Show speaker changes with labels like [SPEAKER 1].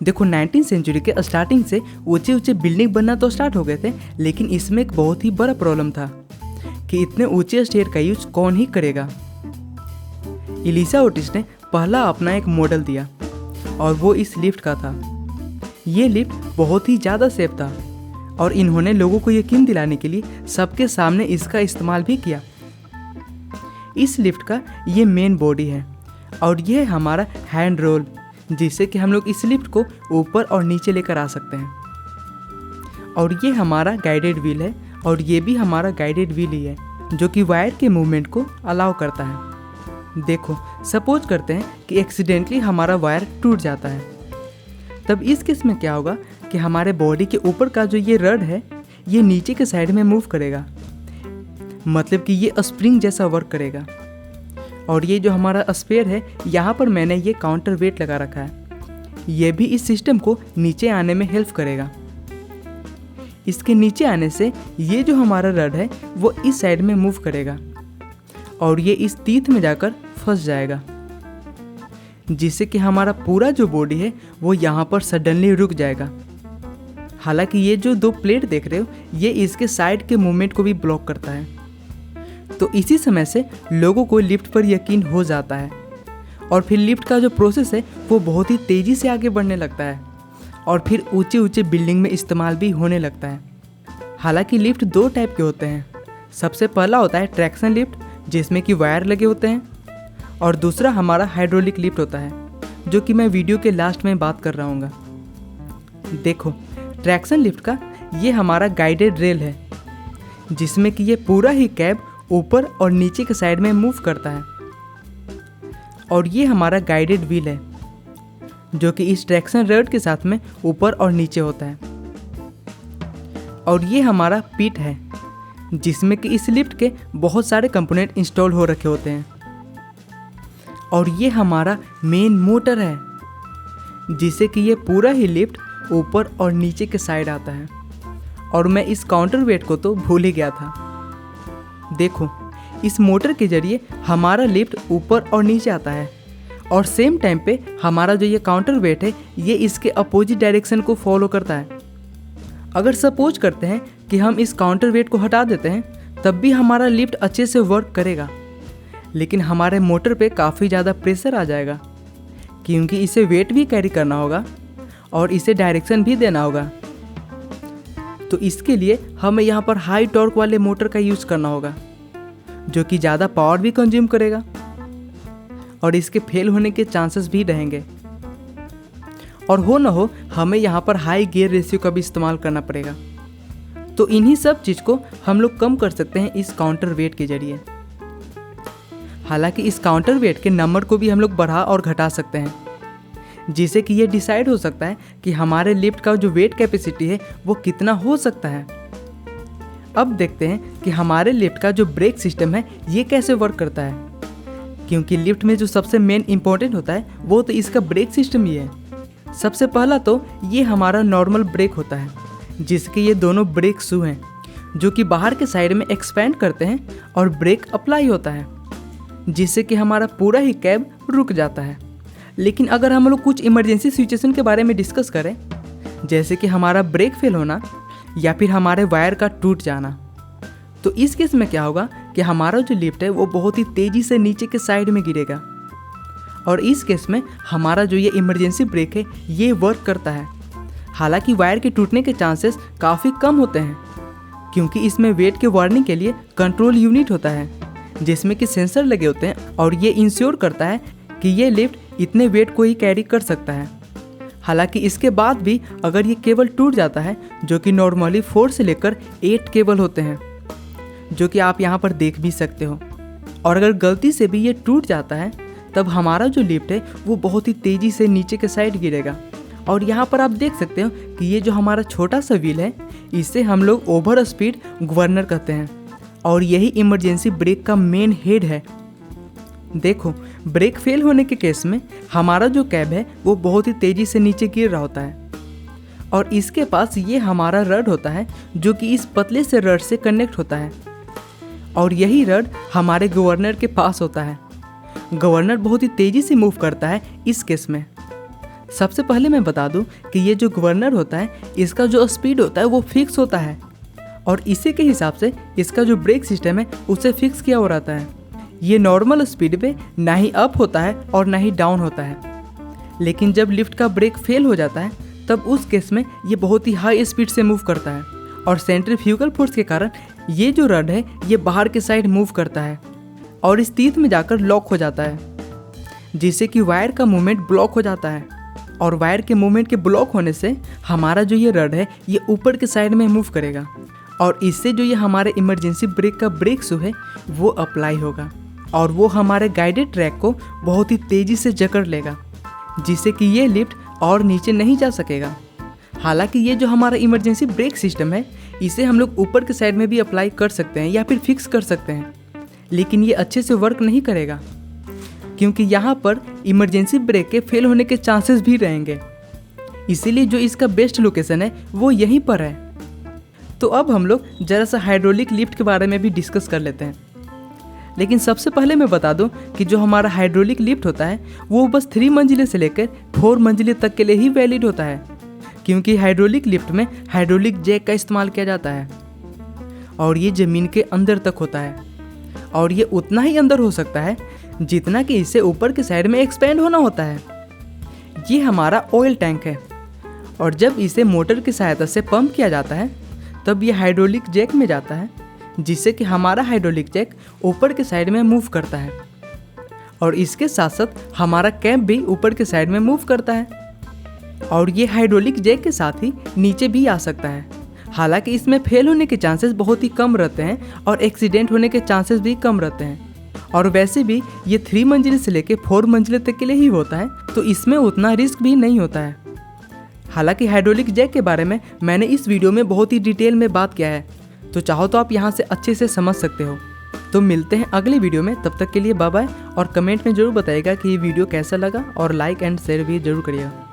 [SPEAKER 1] देखो 19वीं सेंचुरी के स्टार्टिंग से ऊंचे ऊंचे बिल्डिंग बनना तो स्टार्ट हो गए थे, लेकिन इसमें एक बहुत ही बड़ा प्रॉब्लम था कि इतने ऊंचे स्टेयर का यूज कौन ही करेगा। एलिसा ओटिस ने पहला अपना एक मॉडल दिया और वो इस लिफ्ट का था। ये लिफ्ट बहुत ही ज़्यादा सेफ था और इन्होंने लोगों को यकीन दिलाने के लिए सबके सामने इसका इस्तेमाल भी किया। इस लिफ्ट का ये मेन बॉडी है और ये है हमारा हैंड रोल, जिससे कि हम लोग इस लिफ्ट को ऊपर और नीचे लेकर आ सकते हैं। और ये हमारा गाइडेड व्हील है और ये भी हमारा गाइडेड व्हील ही है जो कि वायर के मूवमेंट को अलाउ करता है। देखो सपोज करते हैं कि एक्सीडेंटली हमारा वायर टूट जाता है, तब इस केस में क्या होगा कि हमारे बॉडी के ऊपर का जो ये रड है ये नीचे के साइड में मूव करेगा, मतलब कि ये स्प्रिंग जैसा वर्क करेगा। और ये जो हमारा स्पेयर है यहाँ पर मैंने ये काउंटर वेट लगा रखा है, ये भी इस सिस्टम को नीचे आने में हेल्प करेगा। इसके नीचे आने से ये जो हमारा रड है वो इस साइड में मूव करेगा और ये इस टीथ में जाकर फंस जाएगा, जिससे कि हमारा पूरा जो बॉडी है वो यहाँ पर सडनली रुक जाएगा। हालांकि ये जो दो प्लेट देख रहे हो ये इसके साइड के मूवमेंट को भी ब्लॉक करता है। तो इसी समय से लोगों को लिफ्ट पर यकीन हो जाता है और फिर लिफ्ट का जो प्रोसेस है वो बहुत ही तेज़ी से आगे बढ़ने लगता है और फिर ऊंचे ऊंचे बिल्डिंग में इस्तेमाल भी होने लगता है। हालांकि लिफ्ट दो टाइप के होते हैं। सबसे पहला होता है ट्रैक्शन लिफ्ट, जिसमें कि वायर लगे होते हैं, और दूसरा हमारा हाइड्रोलिक लिफ्ट होता है, जो कि मैं वीडियो के लास्ट में बात कर रहा हूँगा। देखो ट्रैक्शन लिफ्ट का ये हमारा गाइडेड रेल है, जिसमें कि ये पूरा ही कैब ऊपर और नीचे के साइड में मूव करता है। और ये हमारा गाइडेड व्हील है जो कि इस ट्रैक्शन रड के साथ में ऊपर और नीचे होता है। और ये हमारा पीठ है, जिसमें कि इस लिफ्ट के बहुत सारे कंपोनेंट इंस्टॉल हो रखे होते हैं। और ये हमारा मेन मोटर है, जिससे कि ये पूरा ही लिफ्ट ऊपर और नीचे के साइड आता है। और मैं इस काउंटर वेट को तो भूल ही गया था। देखो इस मोटर के जरिए हमारा लिफ्ट ऊपर और नीचे आता है और सेम टाइम पे हमारा जो ये काउंटर वेट है ये इसके अपोजिट डायरेक्शन को फॉलो करता है। अगर सपोज करते हैं कि हम इस काउंटर वेट को हटा देते हैं तब भी हमारा लिफ्ट अच्छे से वर्क करेगा, लेकिन हमारे मोटर पे काफ़ी ज़्यादा प्रेशर आ जाएगा, क्योंकि इसे वेट भी कैरी करना होगा और इसे डायरेक्शन भी देना होगा। तो इसके लिए हमें यहाँ पर हाई टॉर्क वाले मोटर का यूज़ करना होगा, जो कि ज़्यादा पावर भी कंज्यूम करेगा और इसके फेल होने के चांसेस भी रहेंगे। और हो ना हो हमें यहाँ पर हाई गियर रेशियो का भी इस्तेमाल करना पड़ेगा। तो इन्हीं सब चीज़ को हम लोग कम कर सकते हैं इस काउंटर वेट के जरिए। हालांकि इस काउंटर वेट के नंबर को भी हम लोग बढ़ा और घटा सकते हैं, जिससे कि ये डिसाइड हो सकता है कि हमारे लिफ्ट का जो वेट कैपेसिटी है वो कितना हो सकता है। अब देखते हैं कि हमारे लिफ्ट का जो ब्रेक सिस्टम है ये कैसे वर्क करता है, क्योंकि लिफ्ट में जो सबसे मेन इंपॉर्टेंट होता है वो तो इसका ब्रेक सिस्टम ही है। सबसे पहला तो ये हमारा नॉर्मल ब्रेक होता है, जिसके ये दोनों ब्रेक शू हैं जो कि बाहर के साइड में एक्सपेंड करते हैं और ब्रेक अप्लाई होता है, जिससे कि हमारा पूरा ही कैब रुक जाता है। लेकिन अगर हम लोग कुछ इमरजेंसी सिचुएशन के बारे में डिस्कस करें, जैसे कि हमारा ब्रेक फेल होना या फिर हमारे वायर का टूट जाना, तो इस केस में क्या होगा कि हमारा जो लिफ्ट है वो बहुत ही तेज़ी से नीचे के साइड में गिरेगा। और इस केस में हमारा जो ये इमरजेंसी ब्रेक है ये वर्क करता है। हालांकि वायर के टूटने के चांसेस काफ़ी कम होते हैं, क्योंकि इसमें वेट के वार्निंग के लिए कंट्रोल यूनिट होता है, जिसमें कि सेंसर लगे होते हैं और ये इंश्योर करता है कि ये लिफ्ट इतने वेट को ही कैरी कर सकता है। हालांकि इसके बाद भी अगर ये केबल टूट जाता है, जो कि नॉर्मली 4 से लेकर 8 केबल होते हैं, जो कि आप यहाँ पर देख भी सकते हो, और अगर गलती से भी ये टूट जाता है तब हमारा जो लिफ्ट है वो बहुत ही तेज़ी से नीचे के साइड गिरेगा। और यहाँ पर आप देख सकते हो कि ये जो हमारा छोटा सा व्हील है इसे हम लोग ओवर स्पीड गवर्नर कहते हैं, और यही इमरजेंसी ब्रेक का मेन हेड है। देखो ब्रेक फेल होने के केस में हमारा जो कैब है वो बहुत ही तेज़ी से नीचे गिर रहा होता है, और इसके पास ये हमारा रड होता है जो कि इस पतले से रड से कनेक्ट होता है, और यही रड हमारे गवर्नर के पास होता है। गवर्नर बहुत ही तेज़ी से मूव करता है इस केस में, सबसे पहले मैं बता दूं कि ये जो गवर्नर होता है इसका जो स्पीड होता है वो फिक्स होता है और इसी के हिसाब से इसका जो ब्रेक सिस्टम है उसे फिक्स किया हुआ रहता है। ये नॉर्मल स्पीड पे ना ही अप होता है और ना ही डाउन होता है। लेकिन जब लिफ्ट का ब्रेक फेल हो जाता है तब उस केस में ये बहुत ही हाई स्पीड से मूव करता है और सेंट्रीफ्यूगल फोर्स के कारण ये जो रड है ये बाहर के साइड मूव करता है और इस तीत में जाकर लॉक हो जाता है, जिससे कि वायर का मूवमेंट ब्लॉक हो जाता है। और वायर के मूवमेंट के ब्लॉक होने से हमारा जो ये रड है ये ऊपर के साइड में मूव करेगा और इससे जो ये हमारे इमरजेंसी ब्रेक का ब्रेक शू है वो अप्लाई होगा और वो हमारे गाइडेड ट्रैक को बहुत ही तेज़ी से जकड़ लेगा, जिससे कि ये लिफ्ट और नीचे नहीं जा सकेगा। हालांकि ये जो हमारा इमरजेंसी ब्रेक सिस्टम है इसे हम लोग ऊपर के साइड में भी अप्लाई कर सकते हैं या फिर फिक्स कर सकते हैं, लेकिन ये अच्छे से वर्क नहीं करेगा क्योंकि यहाँ पर इमरजेंसी ब्रेक के फेल होने के चांसेस भी रहेंगे। इसीलिए जो इसका बेस्ट लोकेशन है वो यहीं पर है। तो अब हम लोग ज़रा सा हाइड्रोलिक लिफ्ट के बारे में भी डिस्कस कर लेते हैं। लेकिन सबसे पहले मैं बता दूं कि जो हमारा हाइड्रोलिक लिफ्ट होता है वो बस 3 मंजिले से लेकर 4 मंजिले तक के लिए ही वैलिड होता है, क्योंकि हाइड्रोलिक लिफ्ट में हाइड्रोलिक जैक का इस्तेमाल किया जाता है और ये ज़मीन के अंदर तक होता है और ये उतना ही अंदर हो सकता है जितना कि इसे ऊपर के साइड में एक्सपेंड होना होता है। ये हमारा ऑयल टैंक है और जब इसे मोटर की सहायता से पंप किया जाता है तब ये हाइड्रोलिक जैक में जाता है, जिससे कि हमारा हाइड्रोलिक जैक ऊपर के साइड में मूव करता है और इसके साथ साथ हमारा कैप भी ऊपर के साइड में मूव करता है और ये हाइड्रोलिक जैक के साथ ही नीचे भी आ सकता है। हालांकि इसमें फेल होने के चांसेस बहुत ही कम रहते हैं और एक्सीडेंट होने के चांसेस भी कम रहते हैं और वैसे भी ये 3 मंजिले से लेकर 4 मंजिले तक के लिए ही होता है, तो इसमें उतना रिस्क भी नहीं होता है। हालांकि हाइड्रोलिक जैक के बारे में मैंने इस वीडियो में बहुत ही डिटेल में बात किया है, तो चाहो तो आप यहाँ से अच्छे से समझ सकते हो। तो मिलते हैं अगले वीडियो में, तब तक के लिए बाय बाय और कमेंट में ज़रूर बताइएगा कि ये वीडियो कैसा लगा और लाइक एंड शेयर भी ज़रूर करिएगा।